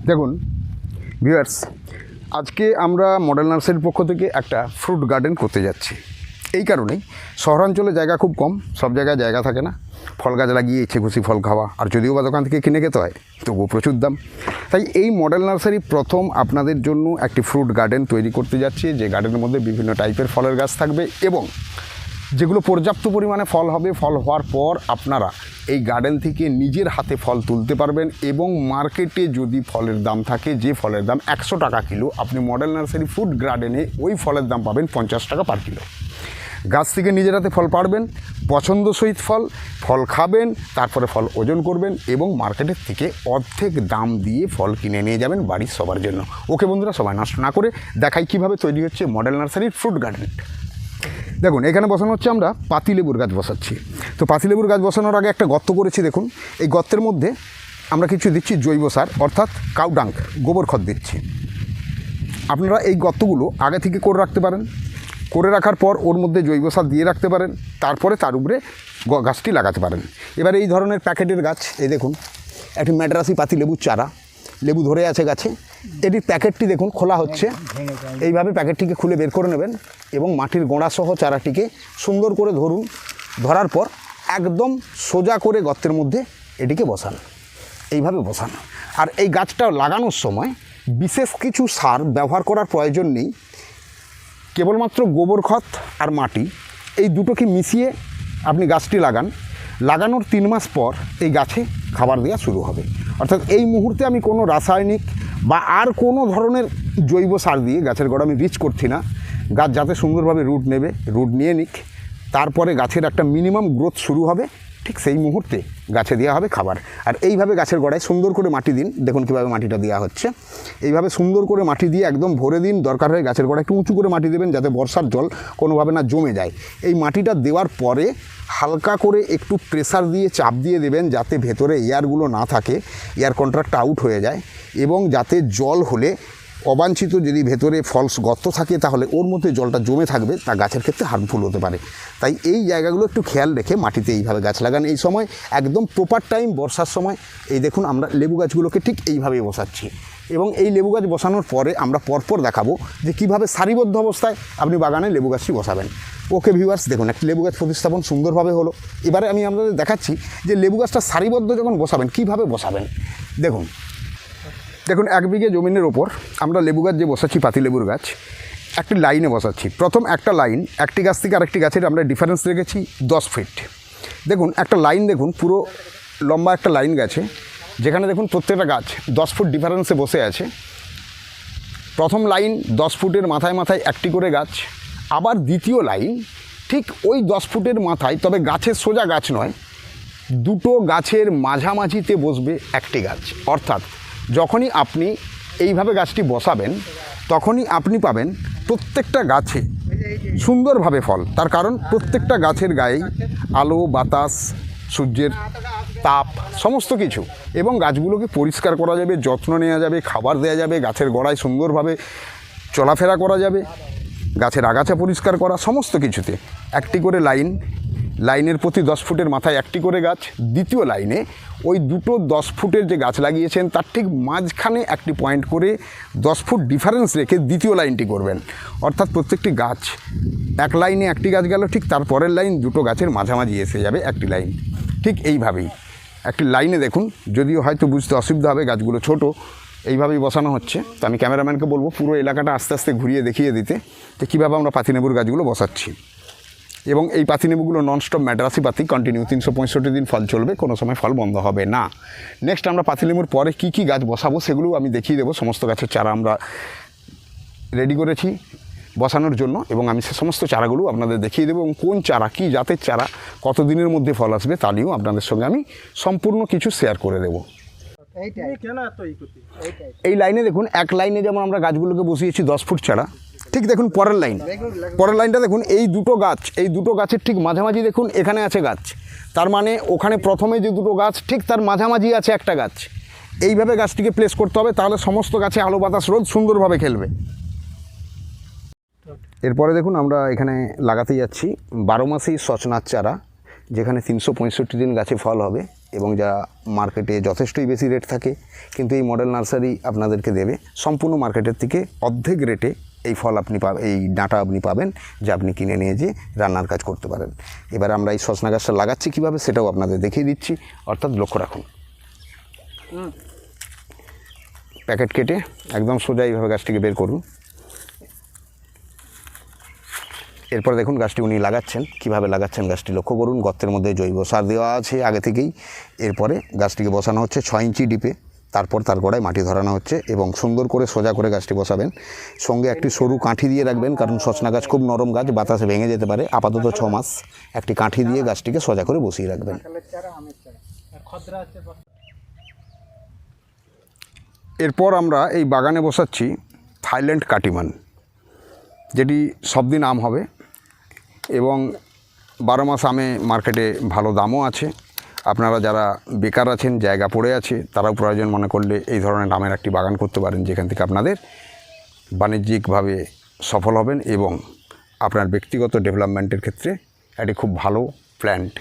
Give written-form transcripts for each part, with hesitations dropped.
দেখুন ভিউয়ার্স, আজকে আমরা মডেল নার্সারির পক্ষ থেকে একটা ফ্রুট গার্ডেন করতে যাচ্ছি। এই কারণেই শহরাঞ্চলে জায়গা খুব কম, সব জায়গায় জায়গা থাকে না ফল গাছ লাগিয়ে ইচ্ছে খুশি ফল খাওয়া, আর যদিও বা দোকান থেকে কিনে খেতে হয় তবুও প্রচুর দাম। তাই এই মডেল নার্সারি প্রথম আপনাদের জন্য একটি ফ্রুট গার্ডেন তৈরি করতে যাচ্ছি, যে গার্ডেনের মধ্যে বিভিন্ন টাইপের ফলের গাছ থাকবে এবং যেগুলো পর্যাপ্ত পরিমাণে ফল হবে। ফল হওয়ার পর আপনারা এই গার্ডেন থেকে নিজের হাতে ফল তুলতে পারবেন এবং মার্কেটে যদি ফলের দাম থাকে, যে ফলের দাম 100 টাকা কিলো, আপনি মডেল নার্সারি ফ্রুট গার্ডেনে ওই ফলের দাম পাবেন 50 টাকা পার কিলো। গাছ থেকে নিজের হাতে ফল পাড়বেন, পছন্দসই ফল খাবেন, তারপরে ফল ওজন করবেন এবং মার্কেটের থেকে অর্ধেক দাম দিয়ে ফল কিনে নিয়ে যাবেন বাড়ির সবার জন্য। ওকে বন্ধুরা, সবাই নষ্ট না করে দেখাই কীভাবে তৈরি হচ্ছে মডেল নার্সারির ফ্রুট গার্ডেন। দেখুন এখানে বসানো হচ্ছে, আমরা পাতিলেবুর গাছ বসাচ্ছি। তো পাতিলেবুর গাছ বসানোর আগে একটা গর্ত করেছি। দেখুন এই গর্তের মধ্যে আমরা কিছু দিচ্ছি জৈব সার, অর্থাৎ কাউ ডাং, গোবর খত দিচ্ছি। আপনারা এই গর্তগুলো আগে থেকে করে রাখতে পারেন, করে রাখার পর ওর মধ্যে জৈব সার দিয়ে রাখতে পারেন, তারপরে তার উপরে গাছটি লাগাতে পারেন। এবার এই ধরনের প্যাকেটের গাছ, এই দেখুন একটি ম্যাড্রাসি পাতিলেবুর চারা, লেবু ধরে আছে গাছে। এটির প্যাকেটটি দেখুন খোলা হচ্ছে, এইভাবে প্যাকেটটিকে খুলে বের করে নেবেন এবং মাটির গোড়াসহ চারাটিকে সুন্দর করে ধরুন। ধরার পর একদম সোজা করে গর্তের মধ্যে এটিকে বসান, এইভাবে বসান। আর এই গাছটা লাগানোর সময় বিশেষ কিছু সার ব্যবহার করার প্রয়োজন নেই, কেবলমাত্র গোবর খত আর মাটি এই দুটোকে মিশিয়ে আপনি গাছটি লাগান। লাগানোর 3 মাস পর এই গাছে খাবার দেওয়া শুরু হবে। অর্থাৎ এই মুহূর্তে আমি কোনো রাসায়নিক বা আর কোনো ধরনের জৈব সার দিয়ে গাছের গোড়া আমি রিচ করছি না। গাছ যাতে সুন্দরভাবে রুট নেবে, রুট নিয়ে নিক, তারপরে গাছের একটা মিনিমাম গ্রোথ শুরু হবে, ঠিক সেই মুহূর্তে গাছে দেওয়া হবে খাবার। আর এইভাবে গাছের গোড়ায় সুন্দর করে মাটি দিন। দেখুন কীভাবে মাটিটা দেওয়া হচ্ছে, এইভাবে সুন্দর করে মাটি দিয়ে একদম ভরে দিন। দরকার হয় গাছের গোড়ায় একটু উঁচু করে মাটি দেবেন, যাতে বর্ষার জল কোনোভাবে না জমে যায়। এই মাটিটা দেওয়ার পরে হালকা করে একটু প্রেসার দিয়ে চাপ দিয়ে দেবেন, যাতে ভেতরে এয়ারগুলো না থাকে, এয়ার কন্ট্রাক্ট আউট হয়ে যায়, এবং যাতে জল হলে অবাঞ্ছিত যদি ভেতরে ফলস গর্ত থাকে তাহলে ওর মধ্যে জলটা জমে থাকবে, তা গাছের ক্ষেত্রে হার্মফুল হতে পারে। তাই এই জায়গাগুলো একটু খেয়াল রেখে মাটিতে এইভাবে গাছ লাগান। এই সময় একদম প্রপার টাইম বর্ষার সময়। এই দেখুন আমরা লেবু গাছগুলোকে ঠিক এইভাবেই বসাচ্ছি এবং এই লেবু গাছ বসানোর পরে আমরা পরপর দেখাবো যে কীভাবে সারিবদ্ধ অবস্থায় আপনি বাগানে লেবু গাছটি বসাবেন। ওকে ভিউয়ার্স, দেখুন একটি লেবু গাছ প্রতিস্থাপন সুন্দরভাবে হলো। এবারে আমি আপনাদের দেখাচ্ছি যে লেবু গাছটা সারিবদ্ধ যখন বসাবেন কীভাবে বসাবেন। দেখুন 1 বিঘে জমিনের ওপর আমরা লেবু গাছ যে বসাচ্ছি, পাতিলেবুর গাছ, একটি লাইনে বসাচ্ছি। প্রথম একটা লাইন, একটি গাছ থেকে আরেকটি গাছের আমরা ডিফারেন্স রেখেছি 10 ফিট। দেখুন একটা লাইন, দেখুন পুরো লম্বা একটা লাইন গেছে, যেখানে দেখুন প্রত্যেকটা গাছ 10 ফুট ডিফারেন্সে বসে আছে। প্রথম লাইন 10 ফুটের মাথায় মাথায় একটি করে গাছ, আবার দ্বিতীয় লাইন ঠিক ওই 10 ফুটের মাথায়, তবে গাছের সোজা গাছ নয়, দুটো গাছের মাঝামাঝিতে বসবে একটি গাছ। অর্থাৎ যখনই আপনি এইভাবে গাছটি বসাবেন তখনই আপনি পাবেন প্রত্যেকটা গাছে সুন্দরভাবে ফল। তার কারণ প্রত্যেকটা গাছের গায়েই আলো, বাতাস, সূর্যের তাপ সমস্ত কিছু, এবং গাছগুলোকে পরিষ্কার করা যাবে, যত্ন নেওয়া যাবে, খাবার দেওয়া যাবে, গাছের গোড়ায় সুন্দরভাবে চলাফেরা করা যাবে, গাছের আগাছা পরিষ্কার করা, সমস্ত কিছুতে একটি করে লাইন, লাইনের প্রতি 10 ফুটের মাথায় একটি করে গাছ। দ্বিতীয় লাইনে ওই দুটো 10 ফুটের যে গাছ লাগিয়েছেন তার ঠিক মাঝখানে একটি পয়েন্ট করে 10 ফুট ডিফারেন্স রেখে দ্বিতীয় লাইনটি করবেন। অর্থাৎ প্রত্যেকটি গাছ, এক লাইনে একটি গাছ গেল, ঠিক তার পরের লাইন দুটো গাছের মাঝামাঝি এসে যাবে একটি লাইন। ঠিক এইভাবেই একটি লাইনে, দেখুন যদিও হয়তো বুঝতে অসুবিধা হবে, গাছগুলো ছোট, এইভাবেই বসানো হচ্ছে। তো আমি ক্যামেরাম্যানকে বলবো পুরো এলাকাটা আস্তে আস্তে ঘুরিয়ে দেখিয়ে দিতে যে কীভাবে আমরা পাতিলেবুর গাছগুলো বসাচ্ছি। এবং এই পাতিলেবুগুলো ননস্টপ ম্যাড্রাসি পাতি, কন্টিনিউ 365 দিন ফল চলবে, কোনো সময় ফল বন্ধ হবে না। নেক্সট আমরা পাতিলেবুর পরে কী কী গাছ বসাবো সেগুলো আমি দেখিয়ে দেবো। সমস্ত গাছের চারা আমরা রেডি করেছি বসানোর জন্য, এবং আমি সে সমস্ত চারাগুলো আপনাদের দেখিয়ে দেবো, এবং কোন চারা, কী জাতের চারা, কত দিনের মধ্যে ফল আসবে তা নিয়েও আপনাদের সঙ্গে আমি সম্পূর্ণ কিছু শেয়ার করে দেবো। এই লাইনে দেখুন, এক লাইনে যেমন আমরা গাছগুলোকে বসিয়েছি 10 ফুট চারা, ঠিক দেখুন পরের লাইনটা দেখুন, এই দুটো গাছের ঠিক মাঝামাঝি দেখুন এখানে আছে গাছ। তার মানে ওখানে প্রথমে যে দুটো গাছ ঠিক তার মাঝামাঝি আছে একটা গাছ। এইভাবে গাছটিকে প্লেস করতে হবে, তাহলে সমস্ত গাছে আলো, বাতাস, রোদ সুন্দরভাবে খেলবে। এরপরে দেখুন আমরা এখানে লাগাতে যাচ্ছি 12 মাসেই সচনার চারা, যেখানে 365 দিন গাছে ফল হবে। এবং যা মার্কেটে যথেষ্টই বেশি রেট থাকে, কিন্তু এই মডেল নার্সারি আপনাদেরকে দেবে সম্পূর্ণ মার্কেটের থেকে অর্ধেক রেটে এই ফল আপনি এই ডাঁটা আপনি পাবেন, যা আপনি কিনে নিয়ে যেয়ে রান্নার কাজ করতে পারেন। এবার আমরা এই সজনা গাছটা লাগাচ্ছি কীভাবে সেটাও আপনাদের দেখিয়ে দিচ্ছি, অর্থাৎ লক্ষ্য রাখুন। প্যাকেট কেটে একদম সোজা এইভাবে গাছটিকে বের করুন। এরপর দেখুন গাছটি উনি লাগাচ্ছেন, কীভাবে লাগাচ্ছেন গাছটি লক্ষ্য করুন। গর্তের মধ্যে জৈব সার দেওয়া আছে আগে থেকেই। এরপরে গাছটিকে বসানো হচ্ছে 6 ইঞ্চি ডিপে, তারপর তার গোড়ায় মাটি ধরানো হচ্ছে এবং সুন্দর করে সোজা করে গাছটি বসাবেন। সঙ্গে একটি সরু কাঠি দিয়ে রাখবেন, কারণ সজনা গাছ খুব নরম গাছ, বাতাসে ভেঙে যেতে পারে। আপাতত 6 মাস একটি কাঠি দিয়ে গাছটিকে সোজা করে বসিয়ে রাখবেন। এরপর আমরা এই বাগানে বসাচ্ছি থাইল্যান্ড কাটিমান, যেটি সব দিন আম হবে এবং 12 মাস আমে মার্কেটে ভালো দামও আছে। আপনারা যারা বেকার আছেন, জায়গা পড়ে আছে, তারাও প্রয়োজন মনে করলে এই ধরনের আমের একটি বাগান করতে পারেন, যেখান থেকে আপনাদের বাণিজ্যিকভাবে সফল হবেন এবং আপনার ব্যক্তিগত ডেভেলপমেন্টের ক্ষেত্রে একটি খুব ভালো প্ল্যান্ট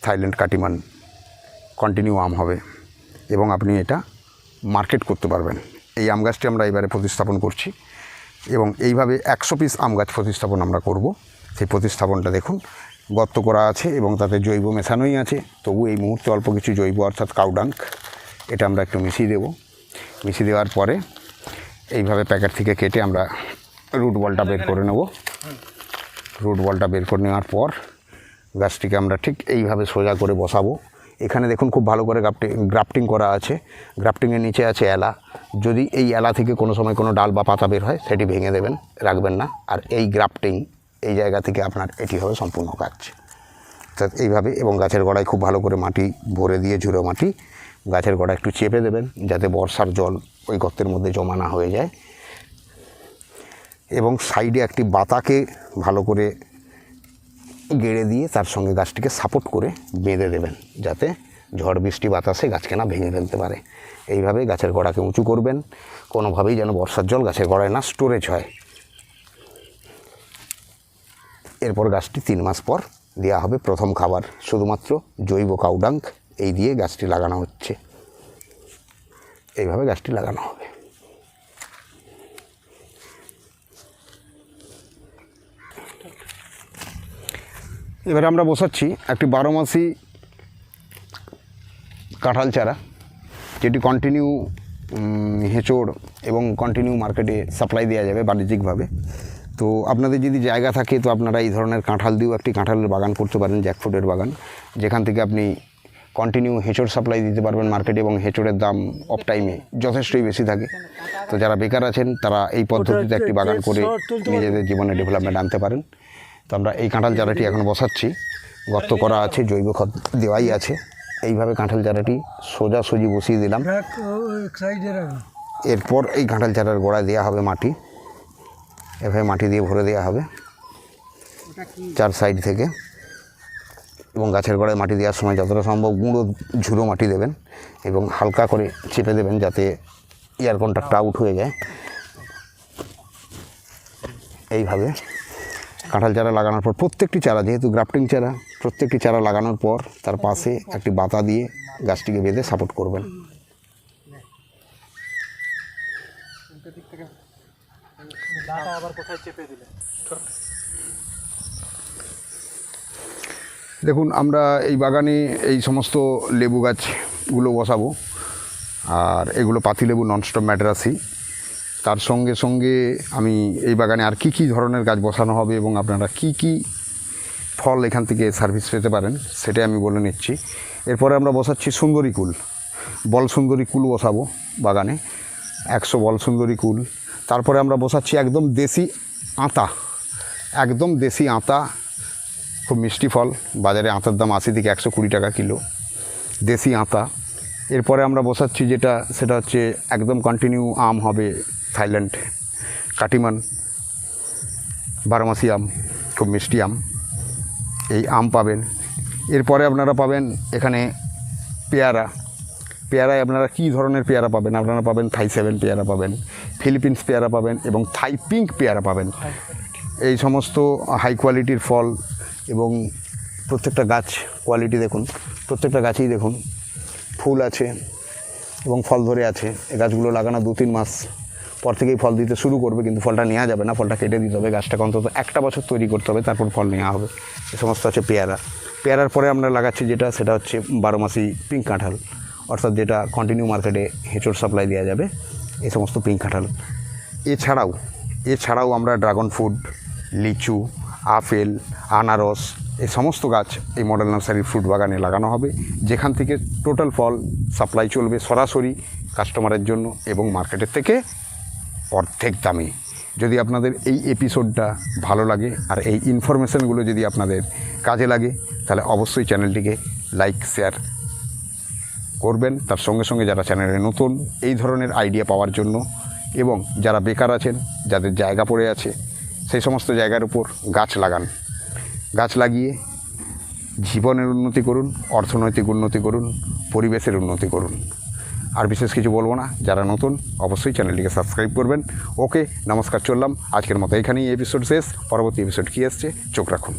থাইল্যান্ড কাটিমান কন্টিনিউ আম হবে এবং আপনি এটা মার্কেট করতে পারবেন। এই আম গাছটি আমরা এবারে প্রতিস্থাপন করছি এবং এইভাবে 100 পিস আম গাছ প্রতিস্থাপন আমরা করব। সেই প্রতিস্থাপনটা দেখুন, গর্ত করা আছে এবং তাতে জৈব মেশানোই আছে, তবু এই মুহূর্তে অল্প কিছু জৈব অর্থাৎ কাউডাঙ্ক এটা আমরা একটু মিশিয়ে দেব। মিশিয়ে দেওয়ার পরে এইভাবে প্যাকেট থেকে কেটে আমরা রুট বলটা বের করে নেব। রুট বলটা বের করে নেওয়ার পর গাছটিকে আমরা ঠিক এইভাবে সোজা করে বসাবো। এখানে দেখুন খুব ভালো করে গ্রাফটিং করা আছে। গ্রাফটিংয়ের নিচে আছে এলা। যদি এই এলা থেকে কোনো সময় কোনো ডাল বা পাতা বের হয়, সেটি ভেঙে দেবেন, রাখবেন না। আর এই গ্রাফটিং এই জায়গা থেকে আপনার এটি হবে সম্পূর্ণ কাজ। অর্থাৎ এইভাবে, এবং গাছের গোড়ায় খুব ভালো করে মাটি ভরে দিয়ে, ঝুড়ো মাটি গাছের গোড়ায় একটু চেপে দেবেন, যাতে বর্ষার জল ওই গর্তের মধ্যে জমা না হয়ে যায়। এবং সাইডে একটি বাতাকে ভালো করে গেড়ে দিয়ে তার সঙ্গে গাছটিকে সাপোর্ট করে বেঁধে দেবেন, যাতে ঝড় বৃষ্টি বাতাসে গাছকে না ভেঙে ফেলতে পারে। এইভাবে গাছের গোড়াকে উঁচু করবেন, কোনোভাবেই যেন বর্ষার জল গাছের গোড়ায় না স্টোরেজ হয়। এরপর গাছটি 3 মাস পর দেওয়া হবে প্রথম খাবার, শুধুমাত্র জৈব কাউডাঙ্ক এই দিয়ে গাছটি লাগানো হচ্ছে। এইভাবে গাছটি লাগানো হবে। এবারে আমরা বসাচ্ছি একটি 12 মাসি কাঁঠাল চারা, যেটি কন্টিনিউ হেঁচড় এবং কন্টিনিউ মার্কেটে সাপ্লাই দেওয়া যাবে বাণিজ্যিকভাবে। তো আপনাদের যদি জায়গা থাকে তো আপনারা এই ধরনের কাঁঠাল দিয়েও একটি কাঁঠালের বাগান করতে পারেন, জ্যাকফ্রুটের বাগান, যেখান থেকে আপনি কন্টিনিউ হেঁচড় সাপ্লাই দিতে পারবেন মার্কেটে, এবং হেঁচড়ের দাম অফ টাইমে যথেষ্টই বেশি থাকে। তো যারা বেকার আছেন তারা এই পদ্ধতিতে একটি বাগান করে নিজেদের জীবনে ডেভেলপমেন্ট আনতে পারেন। তো আমরা এই কাঁঠাল চারাটি এখন বসাচ্ছি। গর্ত করা আছে, জৈব খত দেওয়াই আছে। এইভাবে কাঁঠাল চারাটি সোজাসুজি বসিয়ে দিলাম। এরপর এই কাঁঠাল চারার গোড়ায় দেওয়া হবে মাটি। এভাবে মাটি দিয়ে ভরে দেওয়া হবে 4 সাইড থেকে, এবং গাছের গোড়ায় মাটি দেওয়ার সময় যতটা সম্ভব গুঁড়ো ঝুড়ো মাটি দেবেন এবং হালকা করে চেপে দেবেন, যাতে এয়ার কন্ট্যাক্ট আউট হয়ে যায়। এইভাবে কাঁঠাল চারা লাগানোর পর প্রত্যেকটি চারা, যেহেতু গ্রাফটিং চারা, প্রত্যেকটি চারা লাগানোর পর তার পাশে একটি বাতা দিয়ে গাছটিকে বেঁধে সাপোর্ট করবেন। দেখুন, আমরা এই বাগানে এই সমস্ত লেবু গাছগুলো বসাবো, আর এগুলো পাতিলেবু ননস্টপ ম্যাড্রাসি। তার সঙ্গে সঙ্গে আমি এই বাগানে আর কি ধরনের গাছ বসানো হবে এবং আপনারা কি ফল এখান থেকে সার্ভিস পেতে পারেন সেটাই আমি বলে নিচ্ছি। এরপরে আমরা বসাচ্ছি সুন্দরী কুল, বল সুন্দরী কুল বসাবো বাগানে, 100 বল সুন্দরী কুল। তারপরে আমরা বসাচ্ছি একদম দেশি আতা, একদম দেশি আতা, খুব মিষ্টি ফল। বাজারে আতার দাম 80 থেকে 120 টাকা কিলো, দেশি আতা। এরপরে আমরা বসাচ্ছি সেটা হচ্ছে একদম কন্টিনিউ আম হবে, থাইল্যান্ড কাটিমান 12 মাসি আম, খুব মিষ্টি আম। এই আম পাবেন। এরপরে আপনারা পাবেন এখানে পেয়ারা। পেয়ারায় আপনারা কী ধরনের পেয়ারা পাবেন? আপনারা পাবেন থাই 7 পেয়ারা পাবেন, ফিলিপিন্স পেয়ারা পাবেন এবং থাই পিঙ্ক পেয়ারা পাবেন। এই সমস্ত হাই কোয়ালিটির ফল এবং প্রত্যেকটা গাছ কোয়ালিটি দেখুন, প্রত্যেকটা গাছেই দেখুন ফুল আছে এবং ফল ধরে আছে। এই গাছগুলো লাগানো 2-3 মাস পর থেকেই ফল দিতে শুরু করবে, কিন্তু ফলটা নেওয়া যাবে না, ফলটা কেটে দিতে হবে। গাছটাকে অন্তত 1 বছর তৈরি করতে হবে, তারপর ফল নেওয়া হবে। এ সমস্ত আছে পেয়ারা। পেয়ারার পরে আমরা লাগাচ্ছি যেটা, সেটা হচ্ছে 12 মাসি পিঙ্ক কাঁঠাল, অর্থাৎ যেটা কন্টিনিউ মার্কেটে হেঁচড় সাপ্লাই দেওয়া যাবে, এই সমস্ত পিঙ্ক কাঁঠাল। এছাড়াও আমরা ড্রাগন ফ্রুট, লিচু, আপেল, আনারস এই সমস্ত গাছ এই মডেল নার্সারির ফ্রুট বাগানে লাগানো হবে, যেখান থেকে টোটাল ফল সাপ্লাই চলবে সরাসরি কাস্টমারের জন্য এবং মার্কেটের থেকে অর্ধেক দামে। যদি আপনাদের এই এপিসোডটা ভালো লাগে আর এই ইনফরমেশানগুলো যদি আপনাদের কাজে লাগে, তাহলে অবশ্যই চ্যানেলটিকে লাইক শেয়ার করবেন। তার সঙ্গে সঙ্গে যারা চ্যানেলে নতুন, এই ধরনের আইডিয়া পাওয়ার জন্য, এবং যারা বেকার আছেন, যাদের জায়গা পড়ে আছে, সেই সমস্ত জায়গার উপর গাছ লাগান। গাছ লাগিয়ে জীবনের উন্নতি করুন, অর্থনৈতিক উন্নতি করুন, পরিবেশের উন্নতি করুন। আর বিশেষ কিছু বলবো না। যারা নতুন অবশ্যই চ্যানেলটিকে সাবস্ক্রাইব করবেন। ওকে, নমস্কার, চললাম। আজকের মতো এখানেই এপিসোড শেষ। পরবর্তী এপিসোড কী আসছে চোখ রাখুন।